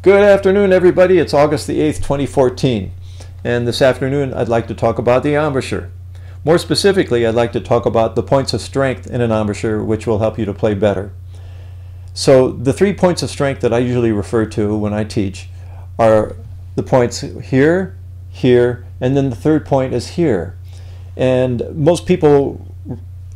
Good afternoon, everybody. It's August the 8th, 2014. And this afternoon, I'd like to talk about the embouchure. More specifically, I'd like to talk about the points of strength in an embouchure, which will help you to play better. So the 3 points of strength that I usually refer to when I teach are the points here, here, and then the third point is here. And most people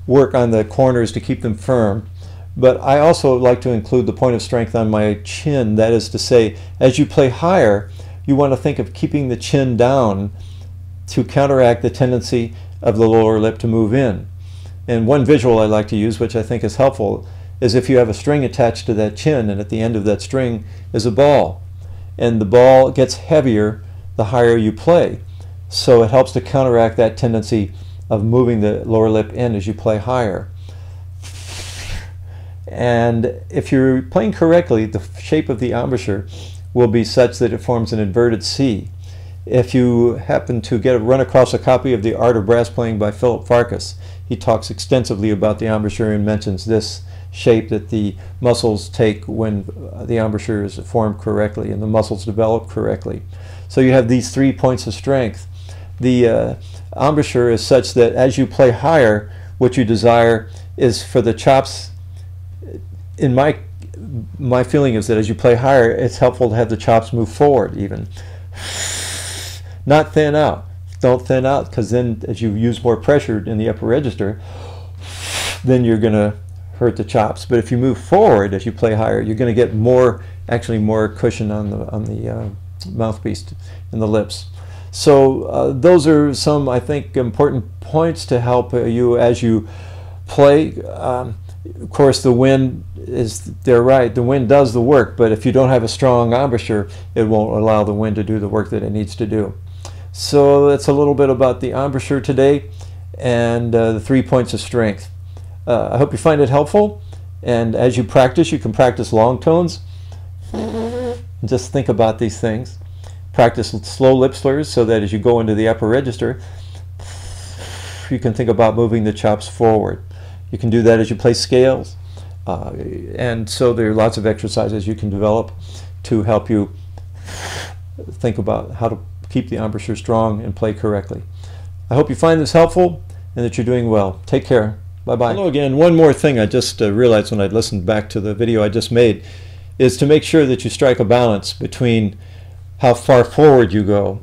work on the corners to keep them firm. But I also like to include the point of strength on my chin. That is to say, as you play higher, you want to think of keeping the chin down to counteract the tendency of the lower lip to move in. And one visual I like to use, which I think is helpful, is if you have a string attached to that chin, and at the end of that string is a ball. And the ball gets heavier the higher you play. So it helps to counteract that tendency of moving the lower lip in as you play higher. And if you're playing correctly, the shape of the embouchure will be such that it forms an inverted C. If you happen to run across a copy of The Art of Brass Playing by Philip Farkas, he talks extensively about the embouchure and mentions this shape that the muscles take when the embouchure is formed correctly and the muscles develop correctly. So you have these 3 points of strength. The embouchure is such that as you play higher, what you desire is for the chops. In my feeling is that as you play higher, it's helpful to have the chops move forward even. Not thin out. Don't thin out, because then as you use more pressure in the upper register, then you're going to hurt the chops. But if you move forward as you play higher, you're going to get actually more cushion on the mouthpiece and the lips. So those are some, I think, important points to help you as you play. Of course, the wind they're right, the wind does the work, but if you don't have a strong embouchure, it won't allow the wind to do the work that it needs to do. So that's a little bit about the embouchure today and the 3 points of strength. I hope you find it helpful, and as you practice, you can practice long tones. Just think about these things. Practice slow lip slurs so that as you go into the upper register, you can think about moving the chops forward. You can do that as you play scales. And so there are lots of exercises you can develop to help you think about how to keep the embouchure strong and play correctly. I hope you find this helpful and that you're doing well. Take care. Bye-bye. Hello again. One more thing I just realized when I listened back to the video I just made is to make sure that you strike a balance between how far forward you go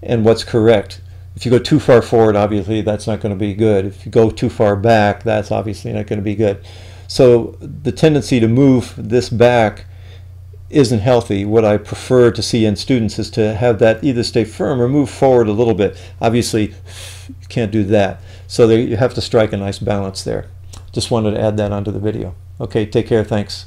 and what's correct. If you go too far forward, obviously that's not going to be good. If you go too far back, that's obviously not going to be good. So the tendency to move this back isn't healthy. What I prefer to see in students is to have that either stay firm or move forward a little bit. Obviously, you can't do that. So you have to strike a nice balance there. Just wanted to add that onto the video. Okay, take care. Thanks.